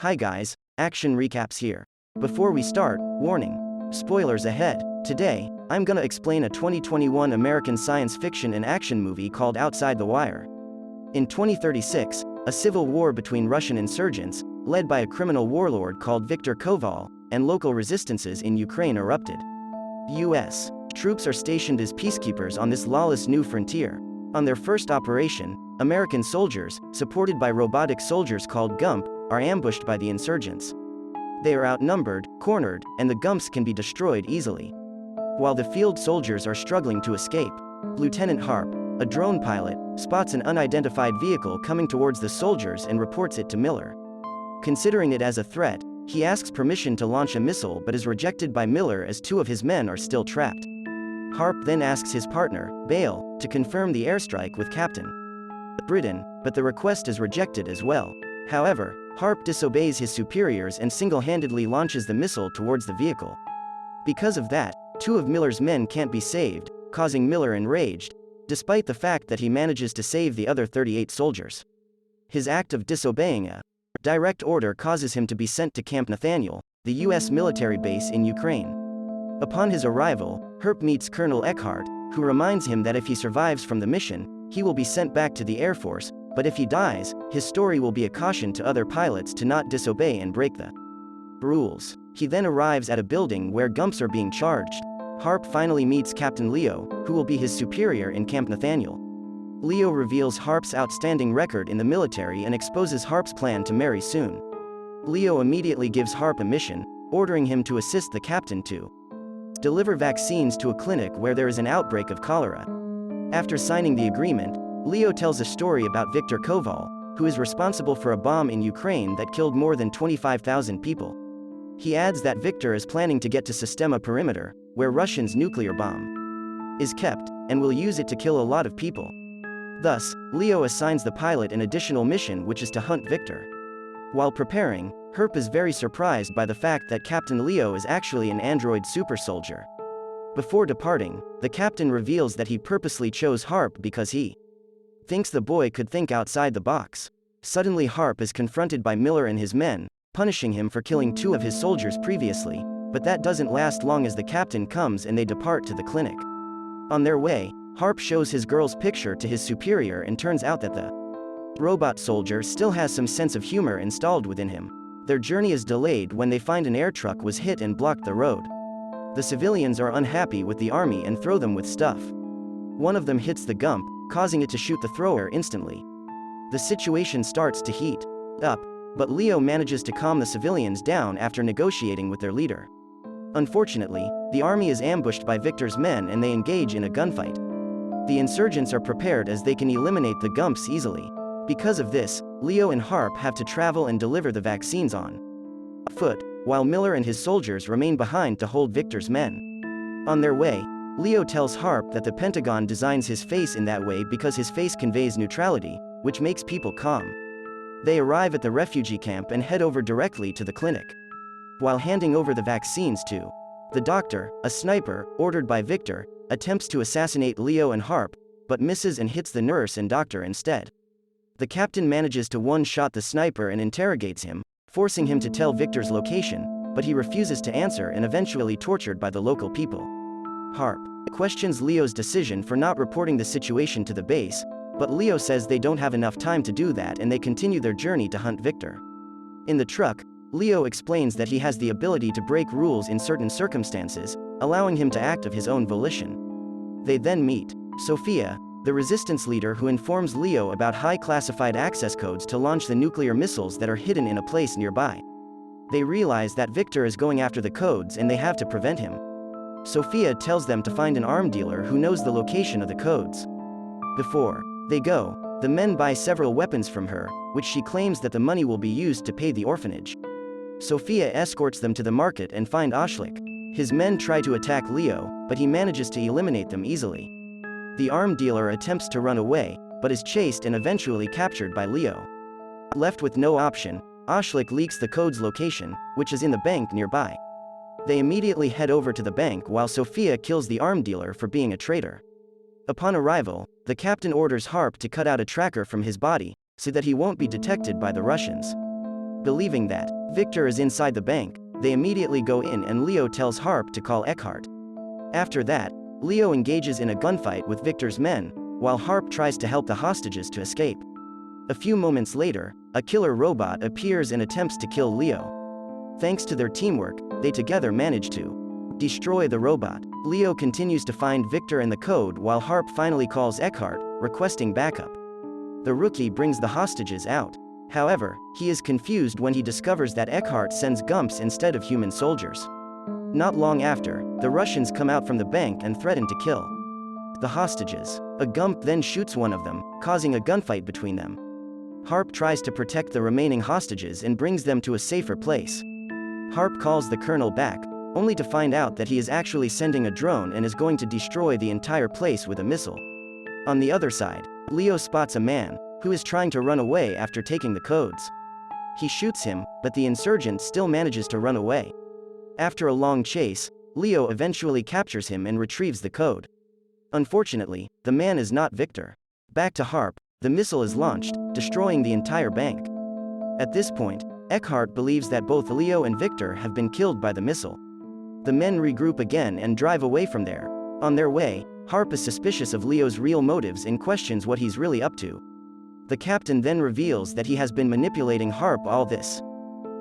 Hi guys, action recaps here. Before we start, warning. Spoilers ahead. Today, I'm gonna explain a 2021 American science fiction and action movie called Outside the Wire. In 2036, a civil war between Russian insurgents, led by a criminal warlord called Viktor Koval, and local resistances in Ukraine erupted. U.S. troops are stationed as peacekeepers on this lawless new frontier. On their first operation, American soldiers, supported by robotic soldiers called GUMP, are ambushed by the insurgents. They are outnumbered, cornered, and the GUMPs can be destroyed easily. While the field soldiers are struggling to escape, Lieutenant Harp, a drone pilot, spots an unidentified vehicle coming towards the soldiers and reports it to Miller. Considering it as a threat, he asks permission to launch a missile but is rejected by Miller as two of his men are still trapped. Harp then asks his partner, Bale, to confirm the airstrike with Captain Britain, but the request is rejected as well. However, Harp disobeys his superiors and single-handedly launches the missile towards the vehicle. Because of that, two of Miller's men can't be saved, causing Miller enraged, despite the fact that he manages to save the other 38 soldiers. His act of disobeying a direct order causes him to be sent to Camp Nathaniel, the U.S. military base in Ukraine. Upon his arrival, Harp meets Colonel Eckhart, who reminds him that if he survives from the mission, he will be sent back to the Air Force, but if he dies, his story will be a caution to other pilots to not disobey and break the rules. He then arrives at a building where GUMPs are being charged. Harp finally meets Captain Leo, who will be his superior in Camp Nathaniel. Leo reveals Harp's outstanding record in the military and exposes Harp's plan to marry soon. Leo immediately gives Harp a mission, ordering him to assist the captain to deliver vaccines to a clinic where there is an outbreak of cholera. After signing the agreement, Leo tells a story about Viktor Koval, who is responsible for a bomb in Ukraine that killed more than 25,000 people. He adds that Viktor is planning to get to Sistema Perimeter, where Russia's nuclear bomb is kept, and will use it to kill a lot of people. Thus, Leo assigns the pilot an additional mission, which is to hunt Viktor. While preparing, Harp is very surprised by the fact that Captain Leo is actually an android super soldier. Before departing, the captain reveals that he purposely chose Harp because he thinks the boy could think outside the box. Suddenly Harp is confronted by Miller and his men, punishing him for killing two of his soldiers previously, but that doesn't last long as the captain comes and they depart to the clinic. On their way, Harp shows his girl's picture to his superior and turns out that the robot soldier still has some sense of humor installed within him. Their journey is delayed when they find an air truck was hit and blocked the road. The civilians are unhappy with the army and throw them with stuff. One of them hits the GUMP, causing it to shoot the thrower instantly. The situation starts to heat up, but Leo manages to calm the civilians down after negotiating with their leader. Unfortunately, the army is ambushed by Viktor's men and they engage in a gunfight. The insurgents are prepared as they can eliminate the GUMPs easily. Because of this, Leo and Harp have to travel and deliver the vaccines on foot, while Miller and his soldiers remain behind to hold Viktor's men. On their way, Leo tells Harp that the Pentagon designs his face in that way because his face conveys neutrality, which makes people calm. They arrive at the refugee camp and head over directly to the clinic. While handing over the vaccines to the doctor, a sniper, ordered by Viktor, attempts to assassinate Leo and Harp, but misses and hits the nurse and doctor instead. The captain manages to one-shot the sniper and interrogates him, forcing him to tell Viktor's location, but he refuses to answer and eventually tortured by the local people. Harp questions Leo's decision for not reporting the situation to the base, but Leo says they don't have enough time to do that and they continue their journey to hunt Viktor. In the truck, Leo explains that he has the ability to break rules in certain circumstances, allowing him to act of his own volition. They then meet Sophia, the resistance leader who informs Leo about high-classified access codes to launch the nuclear missiles that are hidden in a place nearby. They realize that Viktor is going after the codes and they have to prevent him. Sophia tells them to find an arm dealer who knows the location of the codes. Before they go, the men buy several weapons from her, which she claims that the money will be used to pay the orphanage. Sophia escorts them to the market and find Oshlik. His men try to attack Leo, but he manages to eliminate them easily. The arm dealer attempts to run away, but is chased and eventually captured by Leo. Left with no option, Oshlik leaks the code's location, which is in the bank nearby. They immediately head over to the bank while Sophia kills the arm dealer for being a traitor. Upon arrival, the captain orders Harp to cut out a tracker from his body, so that he won't be detected by the Russians. Believing that Victor is inside the bank, they immediately go in and Leo tells Harp to call Eckhart. After that, Leo engages in a gunfight with Victor's men, while Harp tries to help the hostages to escape. A few moments later, a killer robot appears and attempts to kill Leo. Thanks to their teamwork, they together manage to destroy the robot. Leo continues to find Victor and the code while Harp finally calls Eckhart, requesting backup. The rookie brings the hostages out. However, he is confused when he discovers that Eckhart sends Gumps instead of human soldiers. Not long after, the Russians come out from the bank and threaten to kill the hostages. A Gump then shoots one of them, causing a gunfight between them. Harp tries to protect the remaining hostages and brings them to a safer place. Harp calls the colonel back, only to find out that he is actually sending a drone and is going to destroy the entire place with a missile. On the other side, Leo spots a man who is trying to run away after taking the codes. He shoots him, but the insurgent still manages to run away. After a long chase, Leo eventually captures him and retrieves the code. Unfortunately, the man is not Victor. Back to Harp, the missile is launched, destroying the entire bank. At this point, Eckhart believes that both Leo and Victor have been killed by the missile. The men regroup again and drive away from there. On their way, Harp is suspicious of Leo's real motives and questions what he's really up to. The captain then reveals that he has been manipulating Harp all this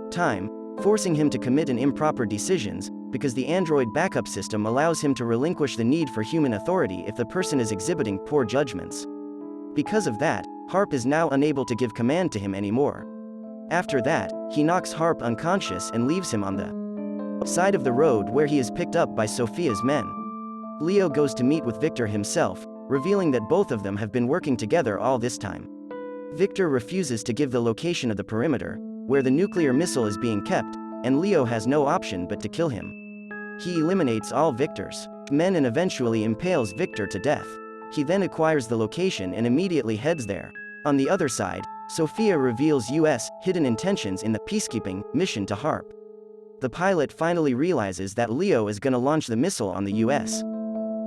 time, forcing him to commit improper decisions, because the android backup system allows him to relinquish the need for human authority if the person is exhibiting poor judgments. Because of that, Harp is now unable to give command to him anymore. After that, he knocks Harp unconscious and leaves him on the side of the road where he is picked up by Sophia's men. Leo goes to meet with Victor himself, revealing that both of them have been working together all this time. Victor refuses to give the location of the perimeter, where the nuclear missile is being kept, and Leo has no option but to kill him. He eliminates all Victor's men and eventually impales Victor to death. He then acquires the location and immediately heads there. On the other side, Sophia reveals US hidden intentions in the peacekeeping mission to Harp. The pilot finally realizes that Leo is gonna launch the missile on the US.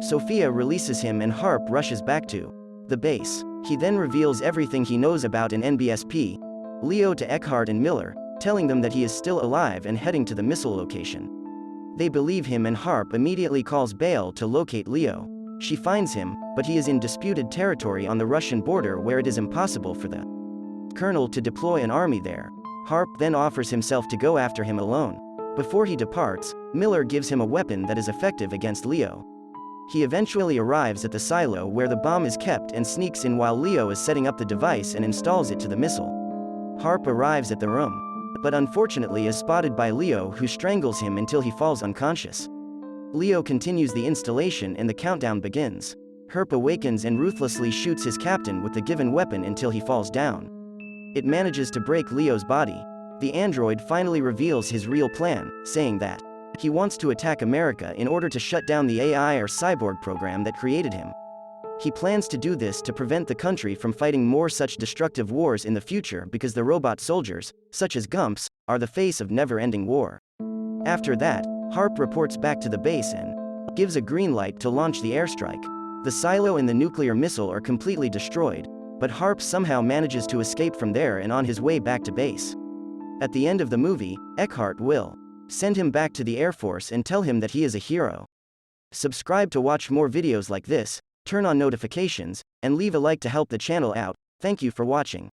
Sophia releases him and Harp rushes back to the base. He then reveals everything he knows about an NBSP, Leo to Eckhart and Miller, telling them that he is still alive and heading to the missile location. They believe him and Harp immediately calls Bale to locate Leo. She finds him, but he is in disputed territory on the Russian border where it is impossible for the colonel to deploy an army there. Harp then offers himself to go after him alone. Before he departs, Miller gives him a weapon that is effective against Leo. He eventually arrives at the silo where the bomb is kept and sneaks in while Leo is setting up the device and installs it to the missile. Harp arrives at the room, but unfortunately is spotted by Leo, who strangles him until he falls unconscious. Leo continues the installation and the countdown begins. Harp awakens and ruthlessly shoots his captain with the given weapon until he falls down. It manages to break Leo's body. The android finally reveals his real plan, saying that he wants to attack America in order to shut down the AI or cyborg program that created him. He plans to do this to prevent the country from fighting more such destructive wars in the future, because the robot soldiers, such as Gumps, are the face of never-ending war. After that, Harp reports back to the base and gives a green light to launch the airstrike. The silo and the nuclear missile are completely destroyed, but Harp somehow manages to escape from there and on his way back to base. At the end of the movie, Eckhart will send him back to the Air Force and tell him that he is a hero. Subscribe to watch more videos like this, turn on notifications, and leave a like to help the channel out. Thank you for watching.